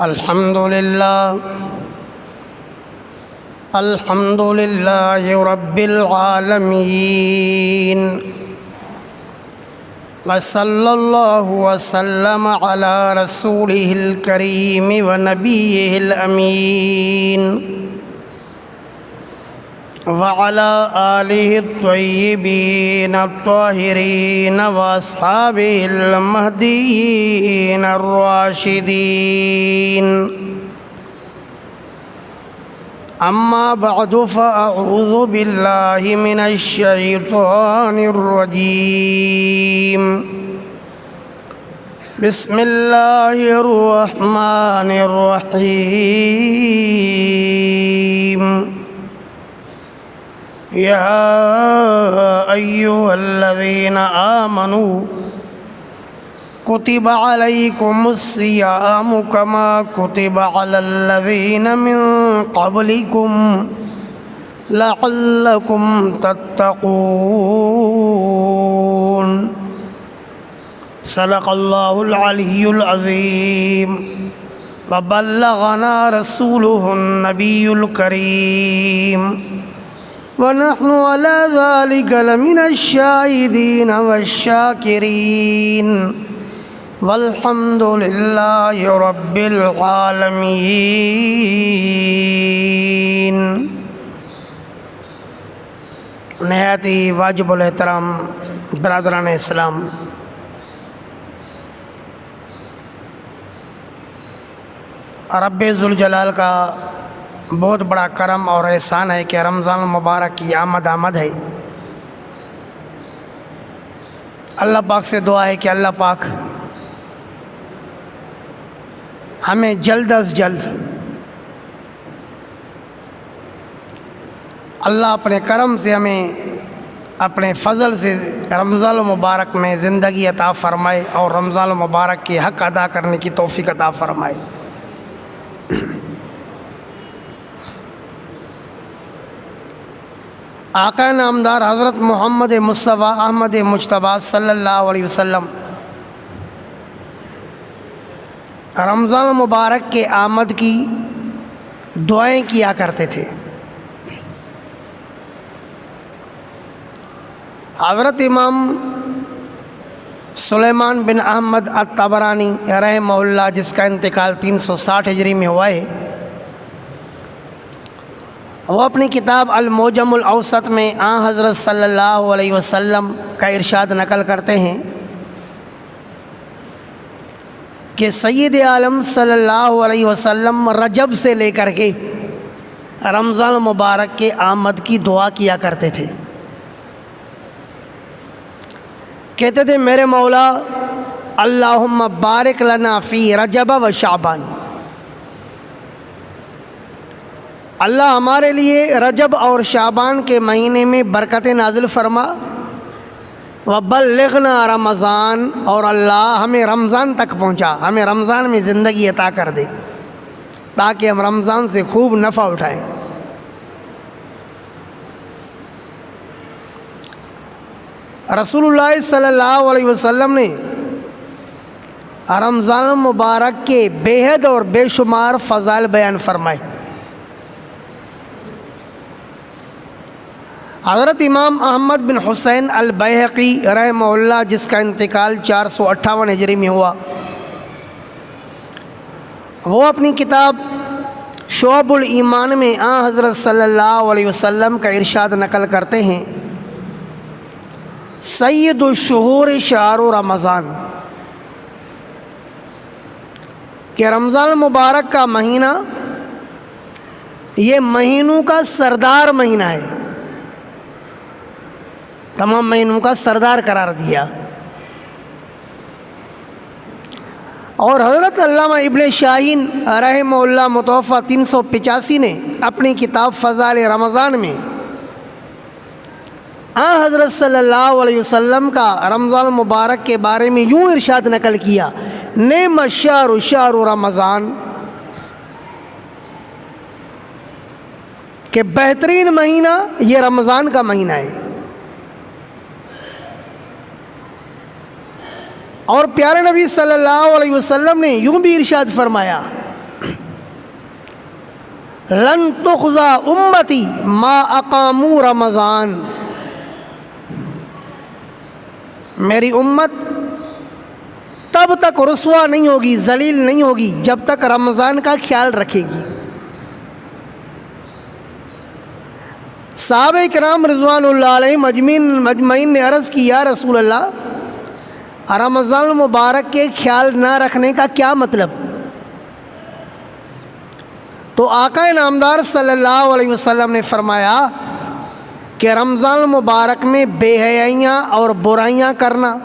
الحمد لله رب العالمين، وصلى الله وسلم على رسوله الكريم ونبيه الأمين وعلى آله الطيبين الطاهرين وأصحابه المهديين الراشدين. أما بعد فأعوذ بالله من الشيطان الرجيم. بسم الله الرحمن الرحيم. يا أيها الذين آمنوا كتب عليكم الصيام كما كتب على الذين من قبلكم لعلكم تتقون. صدق الله العلي العظيم وبلغنا رسوله النبي الكريم، ونحن على ذلك لمن الشاهدين والشاكرين، والحمد لله رب العالمين. نہایت ہی واجب الاحترام برادران اسلام، رب ذوالجلال کا بہت بڑا کرم اور احسان ہے کہ رمضان المبارک کی آمد ہے. اللہ پاک سے دعا ہے کہ اللہ پاک ہمیں جلد از جلد اللہ اپنے کرم سے ہمیں اپنے فضل سے رمضان المبارک میں زندگی عطا فرمائے اور رمضان المبارک کے حق ادا کرنے کی توفیق عطا فرمائے. آقا نامدار حضرت محمد مصطفیٰ احمد مجتبیٰ صلی اللہ علیہ وسلم رمضان المبارک کے آمد کی دعائیں کیا کرتے تھے. حضرت امام سلیمان بن احمد الطبرانی رحمہ اللہ، جس کا انتقال 360 ہجری میں ہوا ہے، وہ اپنی کتاب المعجم الاوسط میں حضرت صلی اللہ علیہ وسلم کا ارشاد نقل کرتے ہیں کہ سید عالم صلی اللہ علیہ وسلم رجب سے لے کر کے رمضان المبارک کے آمد کی دعا کیا کرتے تھے. کہتے تھے میرے مولا اللہم بارک لنا فی رجب و شعبان، اللہ ہمارے لیے رجب اور شعبان کے مہینے میں برکت نازل فرما، وبلغنا رمضان، اور اللہ ہمیں رمضان تک پہنچا، ہمیں رمضان میں زندگی عطا کر دے تاکہ ہم رمضان سے خوب نفع اٹھائیں. رسول اللہ صلی اللہ علیہ وسلم نے رمضان مبارک کے بے حد اور بے شمار فضائل بیان فرمائے. حضرت امام احمد بن حسین البیہقی رحمہ اللہ، جس کا انتقال 458 ہجری میں ہوا، وہ اپنی کتاب شعب الایمان میں حضرت صلی اللہ علیہ وسلم کا ارشاد نقل کرتے ہیں سید الشہور شہر رمضان، کہ رمضان المبارک کا مہینہ یہ مہینوں کا سردار مہینہ ہے، تمام مہینوں کا سردار قرار دیا. اور حضرت علامہ ابن شاہین رحمہ اللہ متوفہ 385 نے اپنی کتاب فضائل رمضان میں حضرت صلی اللہ علیہ وسلم کا رمضان المبارک کے بارے میں یوں ارشاد نقل کیا، نعم الشہر شہر رمضان، کہ بہترین مہینہ یہ رمضان کا مہینہ ہے. اور پیارے نبی صلی اللہ علیہ وسلم نے یوں بھی ارشاد فرمایا لن تخزا امتی ما اقاموا رمضان، میری امت تب تک رسوا نہیں ہوگی، ذلیل نہیں ہوگی جب تک رمضان کا خیال رکھے گی۔ صحابہ کرام رضوان اللہ علیہم مجمعین نے عرض کی یا رسول اللہ، رمضان المبارک کے خیال نہ رکھنے کا کیا مطلب؟ تو آقا نامدار صلی اللہ علیہ وسلم نے فرمایا کہ رمضان المبارک میں بے حیائیاں اور برائیاں کرنا،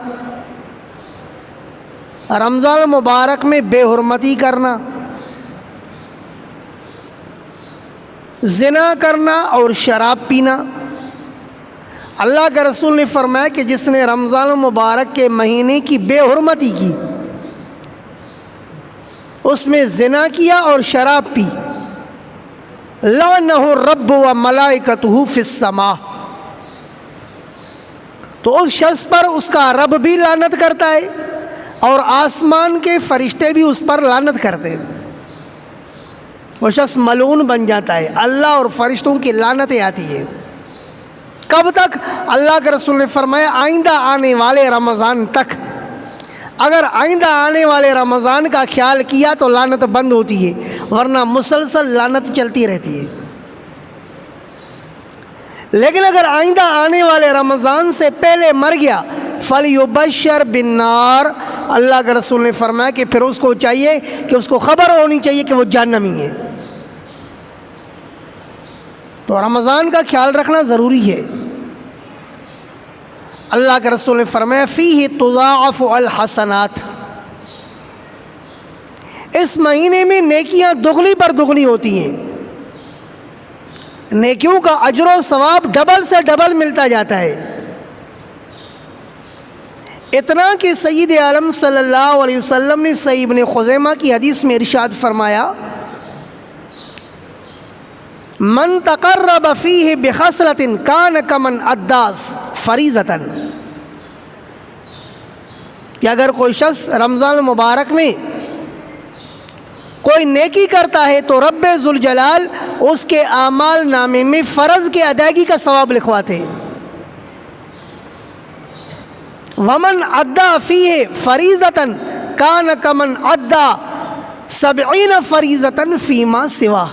رمضان المبارک میں بے حرمتی کرنا، زنا کرنا اور شراب پینا۔ اللہ کے رسول نے فرمایا کہ جس نے رمضان المبارک کے مہینے کی بے حرمتی کی، اس میں زنا کیا اور شراب پی، لعنہ الرب و ملائکتہ فی السماء، تو اس شخص پر اس کا رب بھی لعنت کرتا ہے اور آسمان کے فرشتے بھی اس پر لعنت کرتے ہیں، وہ شخص ملعون بن جاتا ہے، اللہ اور فرشتوں کی لعنتیں آتی ہیں۔ کب تک؟ اللہ کے رسول نے فرمایا آئندہ آنے والے رمضان تک۔ اگر آئندہ آنے والے رمضان کا خیال کیا تو لعنت بند ہوتی ہے، ورنہ مسلسل لعنت چلتی رہتی ہے۔ لیکن اگر آئندہ آنے والے رمضان سے پہلے مر گیا فَلْيُبَشَّرْ بِالنَّارِ، اللہ کے رسول نے فرمایا کہ پھر اس کو چاہیے کہ اس کو خبر ہونی چاہیے کہ وہ جہنمی ہے۔ تو رمضان کا خیال رکھنا ضروری ہے۔ اللہ کے رسول نے فرمایا فیہ تضاعف الحسنات، اس مہینے میں نیکیاں دگنی پر دگنی ہوتی ہیں، نیکیوں کا اجر و ثواب ڈبل سے ڈبل ملتا جاتا ہے۔ اتنا کہ سید عالم صلی اللہ علیہ وسلم نے صحیح ابن خزیمہ کی حدیث میں ارشاد فرمایا من تقرب فیہ بخصلۃ کان کمن ادی فریضۃ، کہ اگر کوئی شخص رمضان المبارک میں کوئی نیکی کرتا ہے تو رب ذوالجلال اس کے اعمال نامے میں فرض کے ادائیگی کا ثواب لکھواتے ہیں۔ ومن ادی فیہ فریضۃ کان کمن ادی 70 فریضۃ فیما سوا،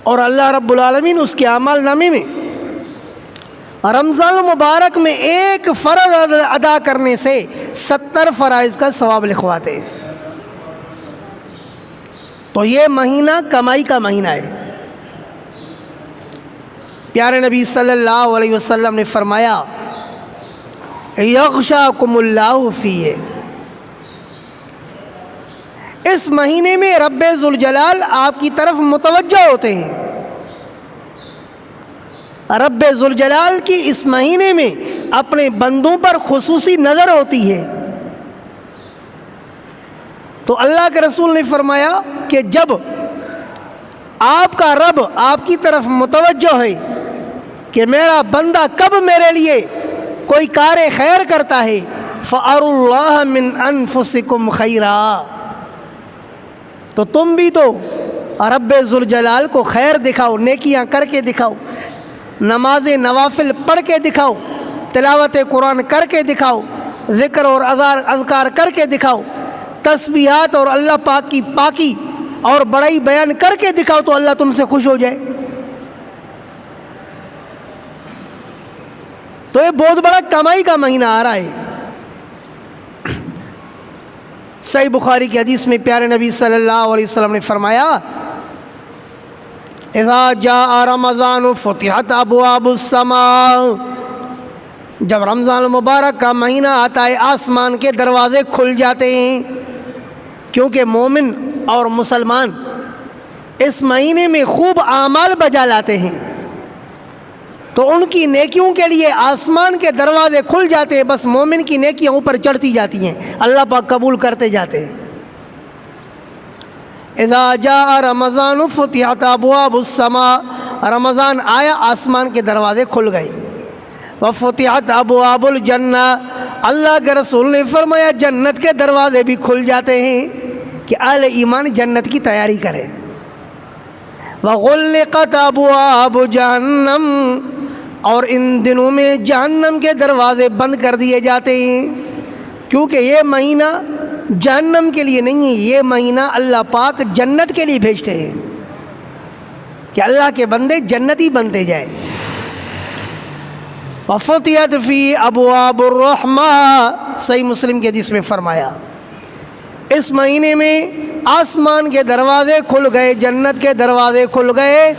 اور اللہ رب العالمین اس کے اعمال نامے میں رمضان المبارک میں ایک فرض ادا کرنے سے 70 فرائض کا ثواب لکھواتے ہیں۔ تو یہ مہینہ کمائی کا مہینہ ہے۔ پیارے نبی صلی اللہ علیہ وسلم نے فرمایا یغشاکم اللہ فیہ، اس مہینے میں رب ذوالجلال آپ کی طرف متوجہ ہوتے ہیں۔ رب ذوالجلال کی اس مہینے میں اپنے بندوں پر خصوصی نظر ہوتی ہے۔ تو اللہ کے رسول نے فرمایا کہ جب آپ کا رب آپ کی طرف متوجہ ہے کہ میرا بندہ کب میرے لیے کوئی کار خیر کرتا ہے فَأَرُوا اللَّهَ مِنْ أَنفُسِكُمْ خَيْرًا، تو تم بھی تو رب ذوالجلال کو خیر دکھاؤ، نیکیاں کر کے دکھاؤ، نماز نوافل پڑھ کے دکھاؤ، تلاوت قرآن کر کے دکھاؤ، ذکر اور اذکار کر کے دکھاؤ، تسبیحات اور اللہ پاک کی پاکی اور بڑائی بیان کر کے دکھاؤ، تو اللہ تم سے خوش ہو جائے۔ تو یہ بہت بڑا کمائی کا مہینہ آ رہا ہے۔ صحیح بخاری کی حدیث میں پیارے نبی صلی اللہ علیہ وسلم نے فرمایا اذا جاء رمضان فتحت ابواب السماء، جب رمضان المبارک کا مہینہ آتا ہے آسمان کے دروازے کھل جاتے ہیں، کیونکہ مومن اور مسلمان اس مہینے میں خوب اعمال بجا لاتے ہیں، تو ان کی نیکیوں کے لیے آسمان کے دروازے کھل جاتے ہیں، بس مومن کی نیکیاں اوپر چڑھتی جاتی ہیں، اللہ پاک قبول کرتے جاتے ہیں۔ اذا جاء رمضان فتحت ابواب السماء، رمضان آیا آسمان کے دروازے کھل گئے۔ وفتحت ابواب الجنہ، اللہ کے رسول نے فرمایا جنت کے دروازے بھی کھل جاتے ہیں کہ اہل ایمان جنت کی تیاری کرے۔ وغلقت ابواب جہنم، اور ان دنوں میں جہنم کے دروازے بند کر دیے جاتے ہیں، کیونکہ یہ مہینہ جہنم کے لیے نہیں ہے، یہ مہینہ اللہ پاک جنت کے لیے بھیجتے ہیں کہ اللہ کے بندے جنتی بنتے جائیں۔ وفتحت فی ابواب الرحمہ، صحیح مسلم کے حدیث میں فرمایا اس مہینے میں آسمان کے دروازے کھل گئے، جنت کے دروازے کھل گئے۔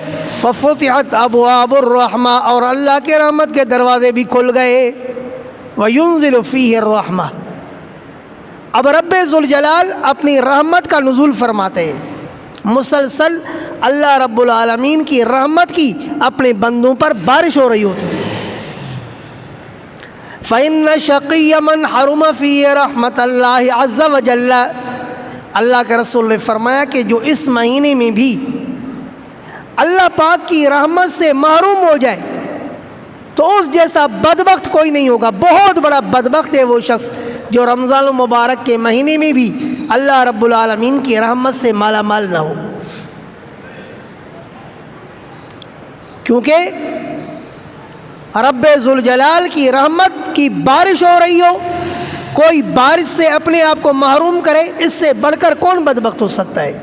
وفتحت ابواب الرحمہ، اور اللہ کے رحمت کے دروازے بھی کھل گئے۔ وینزل فیہ الرحمہ، اب رب ذوالجلال اپنی رحمت کا نزول فرماتے ہیں، مسلسل اللہ رب العالمین کی رحمت کی اپنے بندوں پر بارش ہو رہی ہوتی ہے۔ فَإِنَّ شَقِيَّ مَنْ حَرُمَ فِيهِ رَحْمَةَ اللَّهِ عَزَّ وَجَلَّ، اللہ کے رسول نے فرمایا کہ جو اس مہینے میں بھی اللہ پاک کی رحمت سے محروم ہو جائے تو اس جیسا بدبخت کوئی نہیں ہوگا۔ بہت بڑا بدبخت ہے وہ شخص جو رمضان المبارک کے مہینے میں بھی اللہ رب العالمین کی رحمت سے مالا مال نہ ہو، کیونکہ رب ذوالجلال کی رحمت کی بارش ہو رہی ہو، کوئی بارش سے اپنے آپ کو محروم کرے، اس سے بڑھ کر کون بدبخت ہو سکتا ہے؟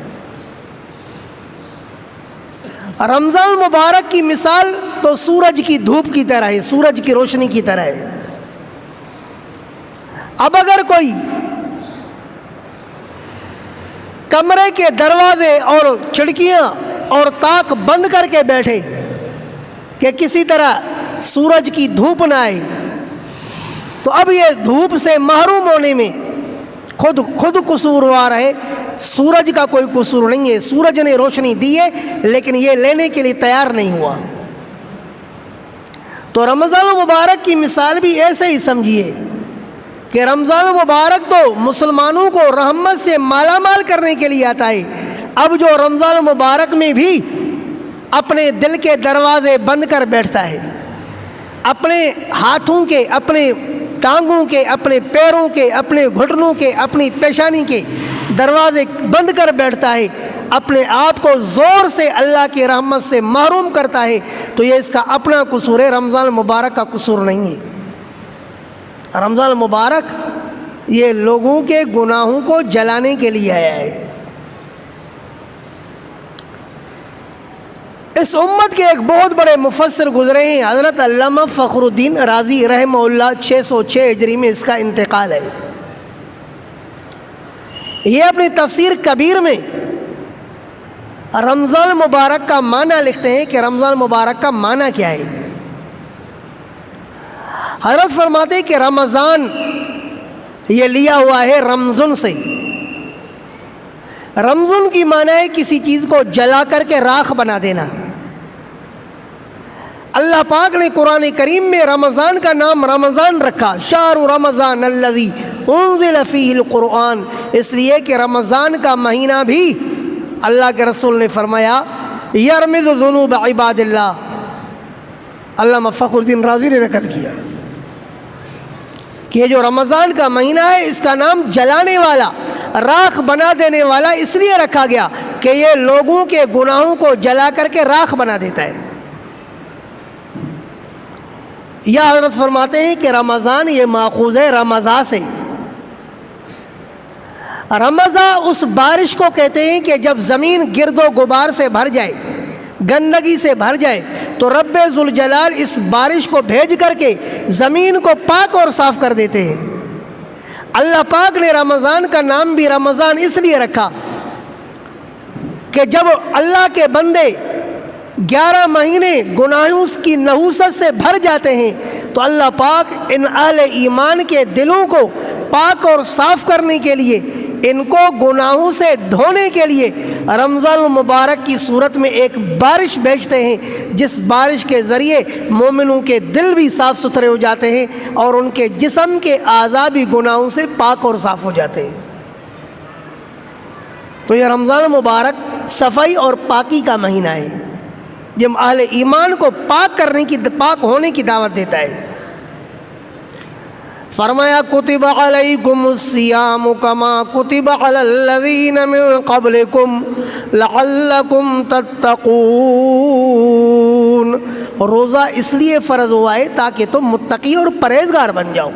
رمضان المبارک کی مثال تو سورج کی دھوپ کی طرح ہے، سورج کی روشنی کی طرح ہے۔ اب اگر کوئی کمرے کے دروازے اور کھڑکیاں اور طاق بند کر کے بیٹھے کہ کسی طرح سورج کی دھوپ نہ آئے، تو اب یہ دھوپ سے محروم ہونے میں خود قصوروار ہے، سورج کا کوئی قصور نہیں ہے۔ سورج نے روشنی دی ہے لیکن یہ لینے کے لیے تیار نہیں ہوا۔ تو رمضان المبارک کی مثال بھی ایسے ہی سمجھیے کہ رمضان المبارک تو مسلمانوں کو رحمت سے مالا مال کرنے کے لیے آتا ہے۔ اب جو رمضان المبارک میں بھی اپنے دل کے دروازے بند کر بیٹھتا ہے، اپنے ہاتھوں کے، اپنے ٹانگوں کے، اپنے پیروں کے، اپنے گھٹنوں کے، اپنی پیشانی کے دروازے بند کر بیٹھتا ہے، اپنے آپ کو زور سے اللہ کی رحمت سے محروم کرتا ہے، تو یہ اس کا اپنا قصور ہے، رمضان المبارک کا قصور نہیں ہے۔ رمضان المبارک یہ لوگوں کے گناہوں کو جلانے کے لیے آیا ہے۔ اس امت کے ایک بہت بڑے مفسر گزرے ہیں، حضرت علامہ فخر الدین رازی رحمہ اللہ، 606 ہجری میں اس کا انتقال ہے۔ یہ اپنی تفسیر کبیر میں رمضان المبارک کا معنی لکھتے ہیں کہ رمضان المبارک کا معنی کیا ہے۔ حضرت فرماتے ہیں کہ رمضان یہ لیا ہوا ہے رمضن سے۔ رمضن کی معنی ہے کسی چیز کو جلا کر کے راکھ بنا دینا۔ اللہ پاک نے قرآن کریم میں رمضان کا نام رمضان رکھا، شہر رمضان الذی انزل فیہ القرآن، اس لیے کہ رمضان کا مہینہ بھی اللہ کے رسول نے فرمایا یرمز ذنوب عباد اللہ۔ علامہ فخر الدین رازی نے نقل کیا کہ یہ جو رمضان کا مہینہ ہے اس کا نام جلانے والا، راکھ بنا دینے والا اس لیے رکھا گیا کہ یہ لوگوں کے گناہوں کو جلا کر کے راکھ بنا دیتا ہے۔ یا حضرت فرماتے ہیں کہ رمضان یہ ماخوذ ہے رمضان سے۔ رمضان اس بارش کو کہتے ہیں کہ جب زمین گرد و غبار سے بھر جائے، گندگی سے بھر جائے، تو رب ذوالجلال اس بارش کو بھیج کر کے زمین کو پاک اور صاف کر دیتے ہیں۔ اللہ پاک نے رمضان کا نام بھی رمضان اس لیے رکھا کہ جب اللہ کے بندے 11 مہینے گناہوں کی نحوست سے بھر جاتے ہیں تو اللہ پاک ان اہل ایمان کے دلوں کو پاک اور صاف کرنے کے لیے، ان کو گناہوں سے دھونے کے لیے رمضان المبارک کی صورت میں ایک بارش بھیجتے ہیں، جس بارش کے ذریعے مومنوں کے دل بھی صاف ستھرے ہو جاتے ہیں اور ان کے جسم کے اعضاء بھی گناہوں سے پاک اور صاف ہو جاتے ہیں۔ تو یہ رمضان المبارک صفائی اور پاکی کا مہینہ ہے، جب اہل ایمان کو پاک ہونے کی دعوت دیتا ہے۔ فرمایا کتب علیکم الصیام کما کتب علی الذین من قبلکم لعلکم تتقون، روزہ اس لیے فرض ہوا ہے تاکہ تم متقی اور پرہیزگار بن جاؤ۔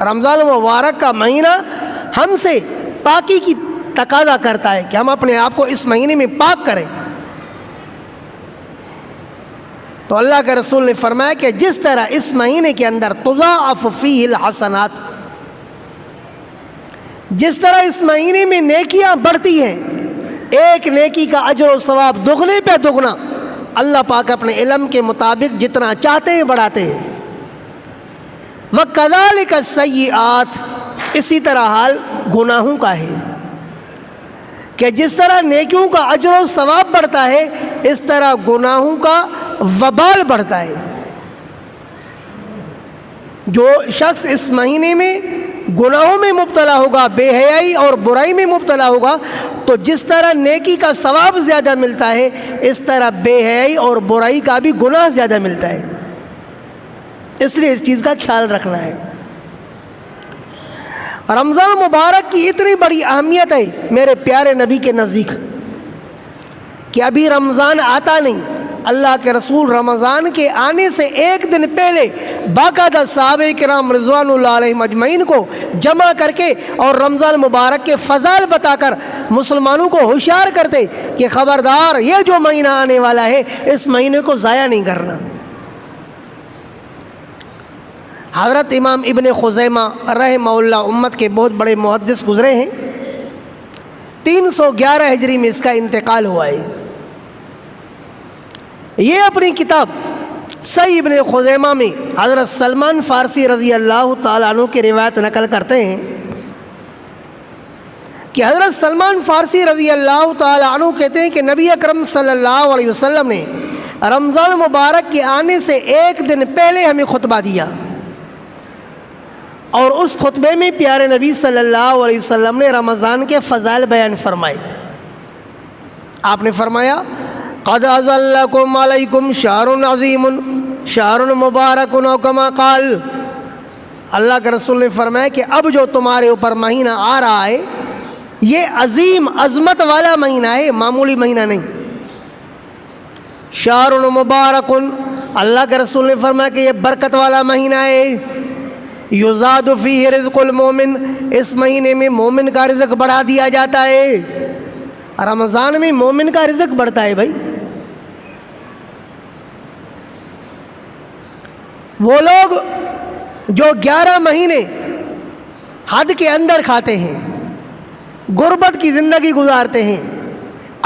رمضان مبارک کا مہینہ ہم سے پاکی کی تقاضا کرتا ہے کہ ہم اپنے آپ کو اس مہینے میں پاک کریں۔ تو اللہ کے رسول نے فرمایا کہ جس طرح اس مہینے کے اندر تضاعف فیہ الحسنات، جس طرح اس مہینے میں نیکیاں بڑھتی ہیں، ایک نیکی کا اجر و ثواب دگنے پہ دگنا اللہ پاک اپنے علم کے مطابق جتنا چاہتے ہیں بڑھاتے ہیں۔ وَكَذَلِكَ السَّيِّئَاتُ، اسی طرح حال گناہوں کا ہے کہ جس طرح نیکیوں کا اجر و ثواب بڑھتا ہے اس طرح گناہوں کا وبال بڑھتا ہے۔ جو شخص اس مہینے میں گناہوں میں مبتلا ہوگا، بے حیائی اور برائی میں مبتلا ہوگا، تو جس طرح نیکی کا ثواب زیادہ ملتا ہے اس طرح بے حیائی اور برائی کا بھی گناہ زیادہ ملتا ہے۔ اس لیے اس چیز کا خیال رکھنا ہے۔ رمضان مبارک کی اتنی بڑی اہمیت ہے میرے پیارے نبی کے نزدیک کہ ابھی رمضان آتا نہیں، اللہ کے رسول رمضان کے آنے سے ایک دن پہلے باقاعدہ صحابہ کرام رضوان اللہ علیہم اجمعین کو جمع کر کے اور رمضان مبارک کے فضائل بتا کر مسلمانوں کو ہوشیار کرتے کہ خبردار، یہ جو مہینہ آنے والا ہے اس مہینے کو ضائع نہیں کرنا۔ حضرت امام ابن خزیمہ رحمہ اللہ امت کے بہت بڑے محدث گزرے ہیں، 311 ہجری میں اس کا انتقال ہوا ہے۔ یہ اپنی کتاب صحیح ابن خزیمہ میں حضرت سلمان فارسی رضی اللہ تعالیٰ عنہ کی روایت نقل کرتے ہیں کہ حضرت سلمان فارسی رضی اللہ تعالیٰ عنہ کہتے ہیں کہ نبی اکرم صلی اللہ علیہ وسلم نے رمضان مبارک کے آنے سے ایک دن پہلے ہمیں خطبہ دیا، اور اس خطبے میں پیارے نبی صلی اللہ علیہ وسلم نے رمضان کے فضائل بیان فرمائے۔ آپ نے فرمایا قد اظلکم علیکم شہر عظیم شہر مبارک او کما قال، اللہ کے رسول نے فرمایا کہ اب جو تمہارے اوپر مہینہ آ رہا ہے یہ عظیم عظمت والا مہینہ ہے، معمولی مہینہ نہیں۔ شہر مبارک، اللہ کے رسول نے فرمایا کہ یہ برکت والا مہینہ ہے۔ یزاد فیہ رزق المومن، اس مہینے میں مومن کا رزق بڑھا دیا جاتا ہے۔ رمضان میں مومن کا رزق بڑھتا ہے بھائی۔ وہ لوگ جو 11 مہینے حد کے اندر کھاتے ہیں، غربت کی زندگی گزارتے ہیں،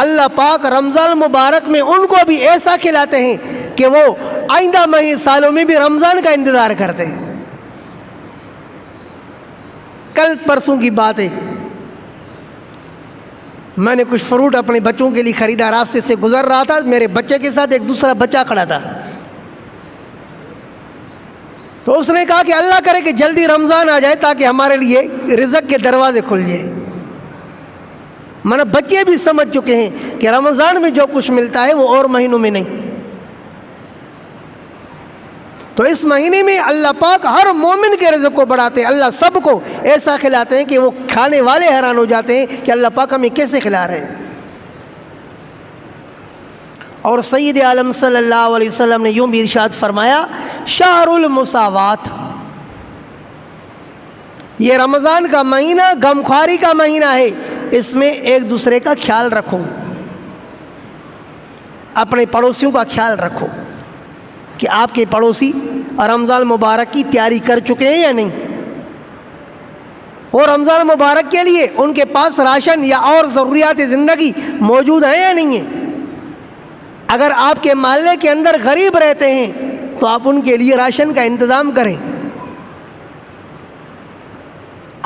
اللہ پاک رمضان مبارک میں ان کو بھی ایسا کھلاتے ہیں کہ وہ آئندہ سالوں میں بھی رمضان کا انتظار کرتے ہیں۔ کل پرسوں کی بات ہے، میں نے کچھ فروٹ اپنے بچوں کے لیے خریدا، راستے سے گزر رہا تھا، میرے بچے کے ساتھ ایک دوسرا بچہ کھڑا تھا، تو اس نے کہا کہ اللہ کرے کہ جلدی رمضان آ جائے تاکہ ہمارے لیے رزق کے دروازے کھل جائیں۔ بچے بھی سمجھ چکے ہیں کہ رمضان میں جو کچھ ملتا ہے وہ اور مہینوں میں نہیں۔ تو اس مہینے میں اللہ پاک ہر مومن کے رزق کو بڑھاتے ہیں، اللہ سب کو ایسا کھلاتے ہیں کہ وہ کھانے والے حیران ہو جاتے ہیں کہ اللہ پاک ہمیں کیسے کھلا رہے ہیں۔ اور سید عالم صلی اللہ علیہ وسلم نے یوں بھی ارشاد فرمایا شہر المساوات، یہ رمضان کا مہینہ غمخواری کا مہینہ ہے، اس میں ایک دوسرے کا خیال رکھو، اپنے پڑوسیوں کا خیال رکھو کہ آپ کے پڑوسی رمضان مبارک کی تیاری کر چکے ہیں یا نہیں، اور رمضان مبارک کے لیے ان کے پاس راشن یا اور ضروریات زندگی موجود ہیں یا نہیں ہیں۔ اگر آپ کے محلے کے اندر غریب رہتے ہیں تو آپ ان کے لیے راشن کا انتظام کریں،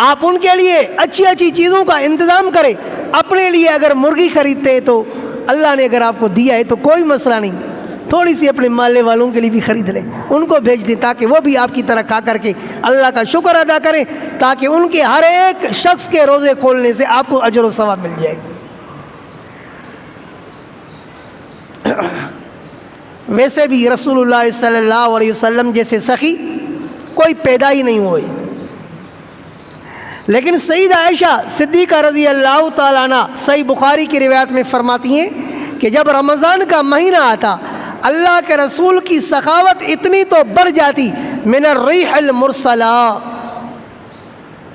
آپ ان کے لیے اچھی اچھی چیزوں کا انتظام کریں۔ اپنے لیے اگر مرغی خریدتے ہیں تو اللہ نے اگر آپ کو دیا ہے تو کوئی مسئلہ نہیں، تھوڑی سی اپنے محلے والوں کے لیے بھی خرید لیں، ان کو بھیج دیں تاکہ وہ بھی آپ کی طرح کھا کر کے اللہ کا شکر ادا کریں، تاکہ ان کے ہر ایک شخص کے روزے کھولنے سے آپ کو اجر و ثواب مل جائے۔ ویسے بھی رسول اللہ صلی اللہ علیہ وسلم جیسے سخی کوئی پیدا ہی نہیں ہوئے۔ لیکن سیدہ عائشہ صدیقہ رضی اللہ تعالیٰ عنہ صحیح بخاری کی روایت میں فرماتی ہیں کہ جب رمضان کا مہینہ آتا اللہ کے رسول کی سخاوت اتنی تو بڑھ جاتی من الریح المرسلہ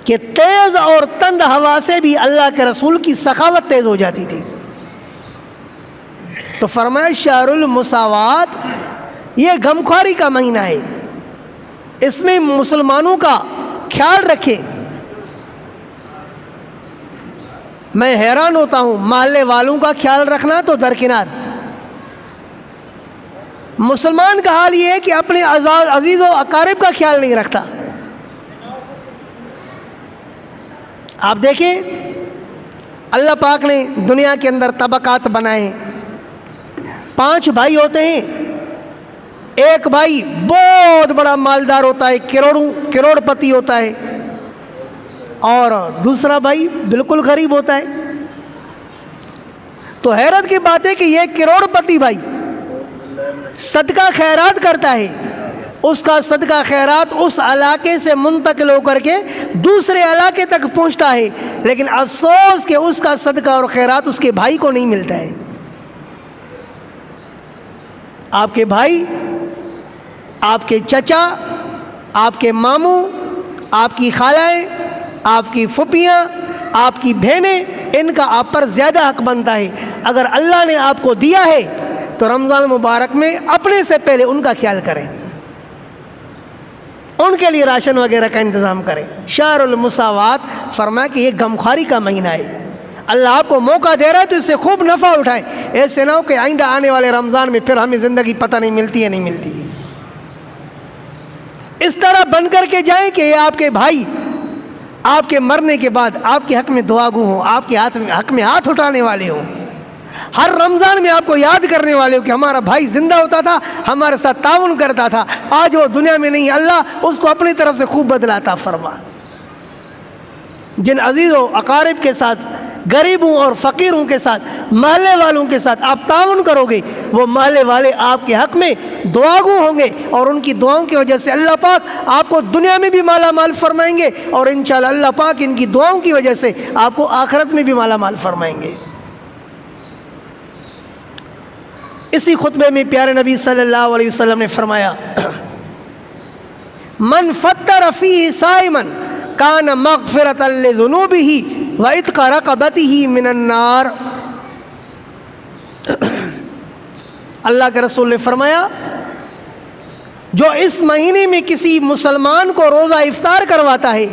کہ تیز اور تند ہوا سے بھی اللہ کے رسول کی سخاوت تیز ہو جاتی تھی۔ تو فرمایا شہر المساوات، یہ غمخواری کا مہینہ ہے، اس میں مسلمانوں کا خیال رکھے۔ میں حیران ہوتا ہوں، محلے والوں کا خیال رکھنا تو درکنار، مسلمان کا حال یہ ہے کہ اپنے عزیز و اقارب کا خیال نہیں رکھتا۔ آپ دیکھیں اللہ پاک نے دنیا کے اندر طبقات بنائے، 5 بھائی ہوتے ہیں، ایک بھائی بہت بڑا مالدار ہوتا ہے، کروڑ پتی ہوتا ہے، اور دوسرا بھائی بالکل غریب ہوتا ہے۔ تو حیرت کی بات ہے کہ یہ کروڑ پتی بھائی صدقہ خیرات کرتا ہے، اس کا صدقہ خیرات اس علاقے سے منتقل ہو کر کے دوسرے علاقے تک پہنچتا ہے، لیکن افسوس کہ اس کا صدقہ اور خیرات اس کے بھائی کو نہیں ملتا ہے۔ آپ کے بھائی، آپ کے چچا، آپ کے ماموں، آپ کی خالائیں، آپ کی پھوپھیاں، آپ کی بہنیں، ان کا آپ پر زیادہ حق بنتا ہے۔ اگر اللہ نے آپ کو دیا ہے تو رمضان مبارک میں اپنے سے پہلے ان کا خیال کریں، ان کے لیے راشن وغیرہ کا انتظام کریں۔ شہر المساوات فرمایا کہ یہ غمخواری کا مہینہ ہے، اللہ آپ کو موقع دے رہا ہے تو اس سے خوب نفع اٹھائیں، ایسے نہ ہو کہ آئندہ آنے والے رمضان میں پھر ہمیں زندگی پتہ نہیں ملتی ہے نہیں ملتی ہے۔ اس طرح بن کر کے جائیں کہ یہ آپ کے بھائی آپ کے مرنے کے بعد آپ کے حق میں دعا گو ہوں، آپ کے حق میں ہاتھ اٹھانے والے ہوں، ہر رمضان میں آپ کو یاد کرنے والے ہو کہ ہمارا بھائی زندہ ہوتا تھا، ہمارے ساتھ تعاون کرتا تھا، آج وہ دنیا میں نہیں، اللہ اس کو اپنی طرف سے خوب بدلاتا فرما۔ جن عزیز و اقارب کے ساتھ، غریبوں اور فقیروں کے ساتھ، محلے والوں کے ساتھ آپ تعاون کرو گے، وہ محلے والے آپ کے حق میں دعا گو ہوں گے، اور ان کی دعاؤں کی وجہ سے اللہ پاک آپ کو دنیا میں بھی مالا مال فرمائیں گے، اور انشاءاللہ اللہ پاک ان کی دعاؤں کی وجہ سے آپ کو آخرت میں بھی مالا مال فرمائیں گے۔ اسی خطبے میں پیارے نبی صلی اللہ علیہ وسلم نے فرمایا من فطر فیہ صائما کان مغفرۃ لذنوبہ وعتق رقبتہ من النار۔ اللہ کے رسول نے فرمایا جو اس مہینے میں کسی مسلمان کو روزہ افطار کرواتا ہے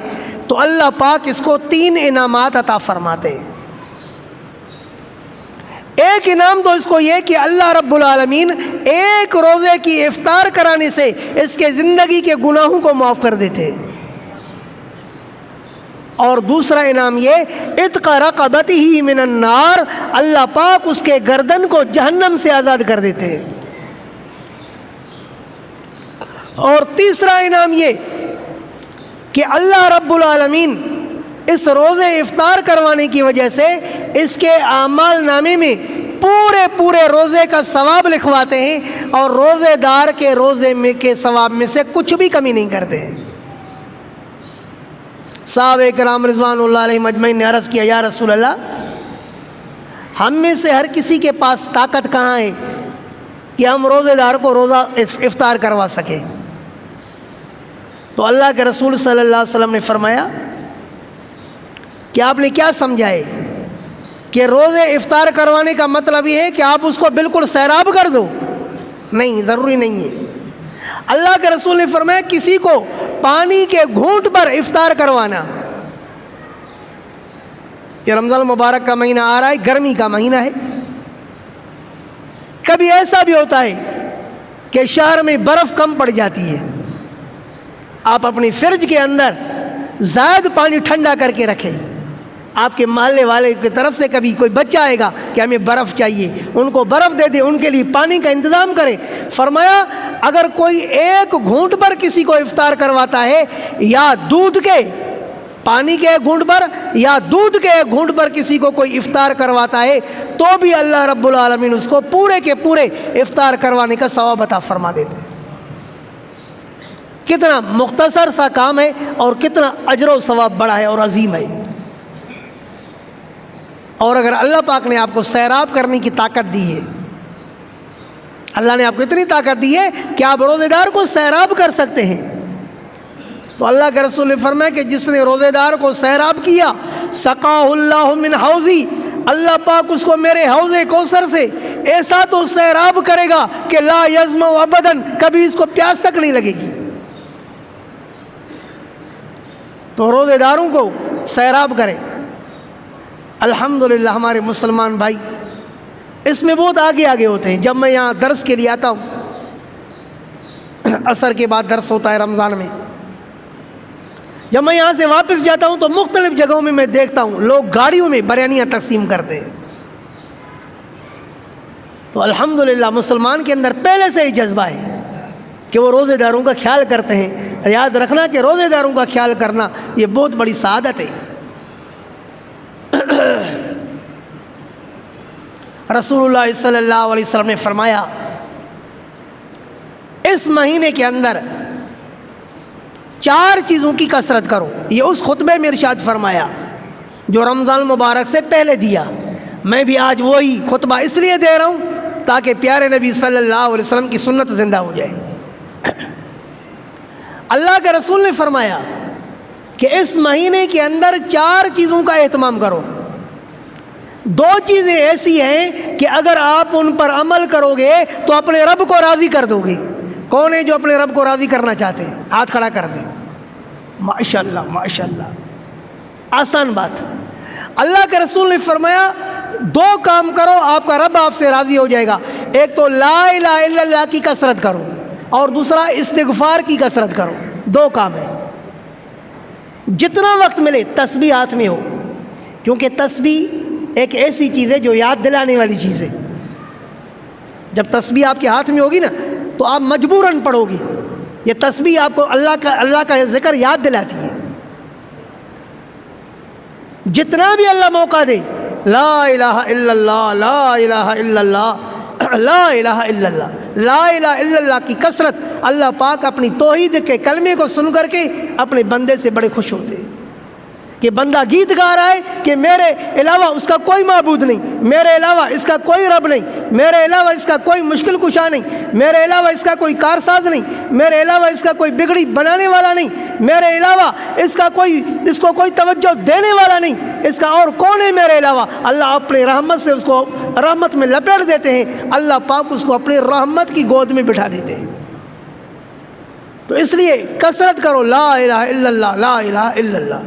تو اللہ پاک اس کو 3 انعامات عطا فرماتے ہیں۔ ایک انعام تو اس کو یہ کہ اللہ رب العالمین ایک روزے کی افطار کرانے سے اس کے زندگی کے گناہوں کو معاف کر دیتے ہیں، اور دوسرا انعام یہ عتق رقبتہ من النار، اللہ پاک اس کے گردن کو جہنم سے آزاد کر دیتے ہیں، اور تیسرا انعام یہ کہ اللہ رب العالمین اس روزے افطار کروانے کی وجہ سے اس کے اعمال نامے میں پورے روزے کا ثواب لکھواتے ہیں، اور روزے دار کے روزے میں کے ثواب میں سے کچھ بھی کمی نہیں کرتے ہیں۔ صحابہ کرام رضوان اللہ علیہم اجمعین نے عرض کیا یا رسول اللہ، ہم میں سے ہر کسی کے پاس طاقت کہاں ہے کہ ہم روزے دار کو روزہ افطار کروا سکیں؟ تو اللہ کے رسول صلی اللہ علیہ وسلم نے فرمایا کہ آپ نے کیا سمجھا ہے کہ روزے افطار کروانے کا مطلب یہ ہے کہ آپ اس کو بالکل سیراب کر دو؟ نہیں، ضروری نہیں ہے۔ اللہ کے رسول نے فرمایا کسی کو پانی کے گھونٹ پر افطار کروانا۔ یہ رمضان مبارک کا مہینہ آ رہا ہے، گرمی کا مہینہ ہے، کبھی ایسا بھی ہوتا ہے کہ شہر میں برف کم پڑ جاتی ہے، آپ اپنی فریج کے اندر زائد پانی ٹھنڈا کر کے رکھیں، آپ کے محلے والے کی طرف سے کبھی کوئی بچہ آئے گا کہ ہمیں برف چاہیے، ان کو برف دے دیں، ان کے لیے پانی کا انتظام کریں۔ فرمایا اگر کوئی ایک گھونٹ پر کسی کو افطار کرواتا ہے، یا دودھ کے پانی کے گھونٹ پر یا دودھ کے گھونٹ پر کسی کو کوئی افطار کرواتا ہے، تو بھی اللہ رب العالمین اس کو پورے کے پورے افطار کروانے کا ثواب عطا فرما دیتے ہیں۔ کتنا مختصر سا کام ہے اور کتنا اجر و ثواب بڑا ہے اور عظیم ہے۔ اور اگر اللہ پاک نے آپ کو سیراب کرنے کی طاقت دی ہے، اللہ نے آپ کو اتنی طاقت دی ہے کہ آپ روزے دار کو سیراب کر سکتے ہیں، تو اللہ کے رسول نے فرمایا کہ جس نے روزے دار کو سیراب کیا سقاہ اللہ من حوضی، اللہ پاک اس کو میرے حوض کوثر سے ایسا تو سیراب کرے گا کہ لا یظمأ ابداً، کبھی اس کو پیاس تک نہیں لگے گی۔ تو روزے داروں کو سیراب کرے۔ الحمدللہ ہمارے مسلمان بھائی اس میں بہت آگے آگے ہوتے ہیں۔ جب میں یہاں درس کے لیے آتا ہوں، عصر کے بعد درس ہوتا ہے رمضان میں، جب میں یہاں سے واپس جاتا ہوں تو مختلف جگہوں میں دیکھتا ہوں لوگ گاڑیوں میں بریانیاں تقسیم کرتے ہیں۔ تو الحمدللہ مسلمان کے اندر پہلے سے ہی جذبہ ہے کہ وہ روزے داروں کا خیال کرتے ہیں۔ یاد رکھنا کہ روزے داروں کا خیال کرنا یہ بہت بڑی سعادت ہے۔ رسول اللہ صلی اللہ علیہ وسلم نے فرمایا اس مہینے کے اندر 4 چیزوں کی کثرت کرو۔ یہ اس خطبے میں ارشاد فرمایا جو رمضان مبارک سے پہلے دیا۔ میں بھی آج وہی خطبہ اس لیے دے رہا ہوں تاکہ پیارے نبی صلی اللہ علیہ وسلم کی سنت زندہ ہو جائے۔ اللہ کے رسول نے فرمایا کہ اس مہینے کے اندر 4 چیزوں کا اہتمام کرو۔ 2 چیزیں ایسی ہیں کہ اگر آپ ان پر عمل کرو گے تو اپنے رب کو راضی کر دو گے۔ کون ہے جو اپنے رب کو راضی کرنا چاہتے ہیں؟ ہاتھ کھڑا کر دیں۔ ماشاءاللہ ماشاءاللہ، آسان بات۔ اللہ کے رسول نے فرمایا 2 کام کرو آپ کا رب آپ سے راضی ہو جائے گا۔ ایک تو لا الہ الا اللہ کی کثرت کرو اور دوسرا استغفار کی کثرت کرو۔ 2 کام ہے۔ جتنا وقت ملے تسبیح ہاتھ میں ہو، کیونکہ تسبیح ایک ایسی چیز ہے جو یاد دلانے والی چیز ہے۔ جب تسبیح آپ کے ہاتھ میں ہوگی نا تو آپ مجبوراً پڑھو گی۔ یہ تسبیح آپ کو اللہ کا ذکر یاد دلاتی ہے۔ جتنا بھی اللہ موقع دے، لا الہ الا اللہ، لا الہ الا اللہ، لا الہ الا اللہ، لا الہ الا اللہ کی کثرت، اللہ پاک اپنی توحید کے کلمے کو سن کر کے اپنے بندے سے بڑے خوش ہوتے ہیں کہ بندہ گیت گا رہا ہے کہ میرے علاوہ اس کا کوئی معبود نہیں، میرے علاوہ اس کا کوئی رب نہیں، میرے علاوہ اس کا کوئی مشکل کشا نہیں، میرے علاوہ اس کا کوئی کارساز نہیں، میرے علاوہ اس کا کوئی بگڑی بنانے والا نہیں، میرے علاوہ اس کو کوئی توجہ دینے والا نہیں، اس کا اور کون ہے میرے علاوہ؟ اللہ اپنے رحمت سے اس کو رحمت میں لپیٹ دیتے ہیں، اللہ پاک اس کو اپنی رحمت کی گود میں بٹھا دیتے ہیں۔ تو اس لیے کثرت کرو لا الہ الا اللہ، لا الہ الا اللہ۔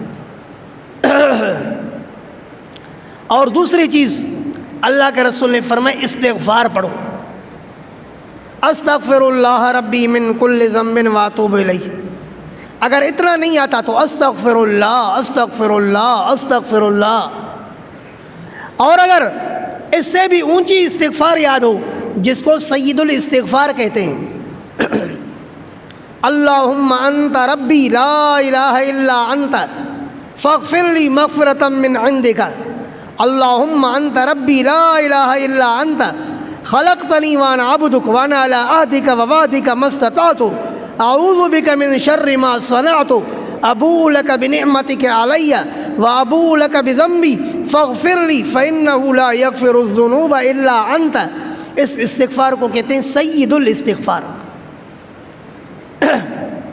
اور دوسری چیز اللہ کے رسول نے فرمایا استغفار پڑھو۔ استغفر اللہ ربی من کل ذنب واتوب الیہ۔ اگر اتنا نہیں آتا تو استغفر اللہ، استغفر اللہ، استغفر اللہ۔ اور اگر اس سے بھی اونچی استغفار یاد ہو جس کو سید الاستغفار کہتے ہیں، اللہم انت ربی لا الہ الا انت فاغفر لی مغفرۃ من عندک، اللہم انت ربی لا الہ الا انت خلقتنی وانا عبدک وانا علی عہدک ووعدک ما استطعت اعوذ بک من شر ما صنعت ابوء لک بنعمتک علی وابوء لک بذنبی فاغفر لی فانہ لا یغفر الذنوب الا انت۔ اس استغفار کو کہتے ہیں سید الاستغفار،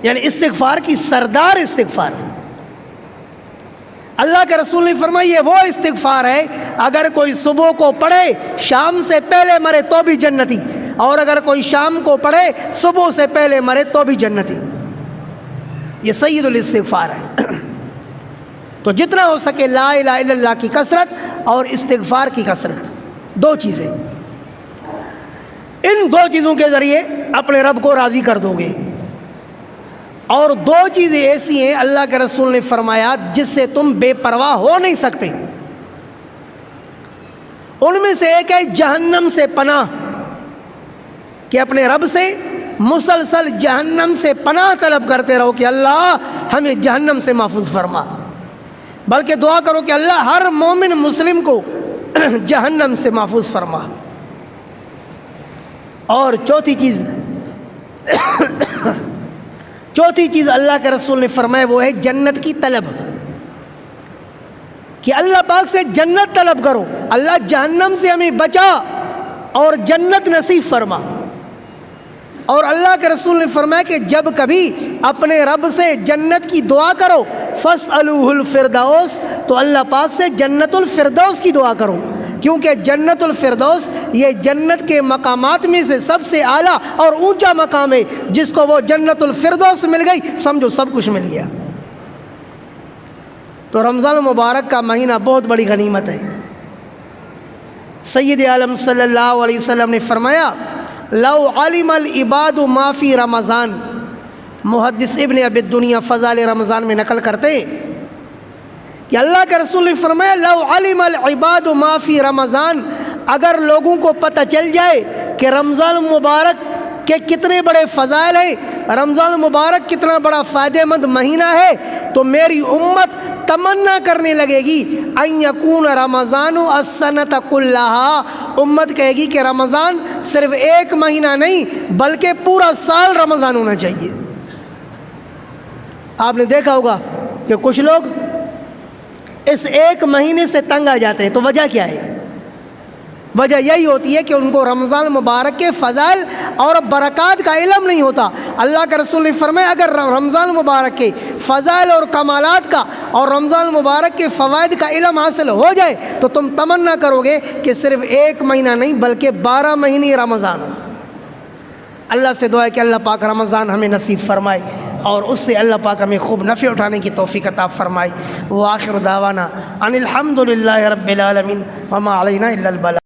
یعنی استغفار کی سردار استغفار۔ اللہ کے رسول نے فرمایا یہ وہ استغفار ہے اگر کوئی صبح کو پڑھے شام سے پہلے مرے تو بھی جنتی، اور اگر کوئی شام کو پڑھے صبح سے پہلے مرے تو بھی جنتی۔ یہ سید الاستغفار ہے۔ تو جتنا ہو سکے لا الہ الا اللہ کی کثرت اور استغفار کی کثرت، 2 چیزیں، ان 2 چیزوں کے ذریعے اپنے رب کو راضی کر دو گے۔ اور 2 چیزیں ایسی ہیں اللہ کے رسول نے فرمایا جس سے تم بے پرواہ ہو نہیں سکتے۔ ان میں سے ایک ہے جہنم سے پناہ، کہ اپنے رب سے مسلسل جہنم سے پناہ طلب کرتے رہو کہ اللہ ہمیں جہنم سے محفوظ فرما، بلکہ دعا کرو کہ اللہ ہر مومن مسلم کو جہنم سے محفوظ فرما۔ اور چوتھی چوتھی چیز اللہ کے رسول نے فرمایا وہ ہے جنت کی طلب، کہ اللہ پاک سے جنت طلب کرو، اللہ جہنم سے ہمیں بچا اور جنت نصیب فرما۔ اور اللہ کے رسول نے فرمایا کہ جب کبھی اپنے رب سے جنت کی دعا کرو فاسألوہ الفردوس، تو اللہ پاک سے جنت الفردوس کی دعا کرو، کیونکہ جنت الفردوس یہ جنت کے مقامات میں سے سب سے اعلیٰ اور اونچا مقام ہے، جس کو وہ جنت الفردوس مل گئی سمجھو سب کچھ مل گیا۔ تو رمضان المبارک کا مہینہ بہت بڑی غنیمت ہے۔ سید عالم صلی اللہ علیہ وسلم نے فرمایا لو علم العباد ما فی رمضان، محدث ابن ابی الدنیا فضائل رمضان میں نقل کرتے کہ اللہ کے رسول نے فرمایا لو علم العباد ما فی رمضان، اگر لوگوں کو پتہ چل جائے کہ رمضان المبارک کے کتنے بڑے فضائل ہیں، رمضان المبارک کتنا بڑا فائدہ مند مہینہ ہے، تو میری امت تمنا کرنے لگے گی ان یکون رمضان السنۃ کلھا، امت کہے گی کہ رمضان صرف ایک مہینہ نہیں بلکہ پورا سال رمضان ہونا چاہیے۔ آپ نے دیکھا ہوگا کہ کچھ لوگ اس ایک مہینے سے تنگ آ جاتے ہیں، تو وجہ کیا ہے؟ وجہ یہی ہوتی ہے کہ ان کو رمضان مبارک کے فضائل اور برکات کا علم نہیں ہوتا۔ اللہ کے رسول نے فرمایا اگر رمضان مبارک کے فضائل اور کمالات کا اور رمضان مبارک کے فوائد کا علم حاصل ہو جائے تو تم تمنا کرو گے کہ صرف ایک مہینہ نہیں بلکہ 12 مہینے رمضان ہو۔ اللہ سے دعا ہے کہ اللہ پاک رمضان ہمیں نصیب فرمائے اور اس سے اللہ پاک ہمیں خوب نفع اٹھانے کی توفیق عطا فرمائے۔ وآخر دعوانا ان الحمد للہ رب العالمین وما علینا الا البلاغ۔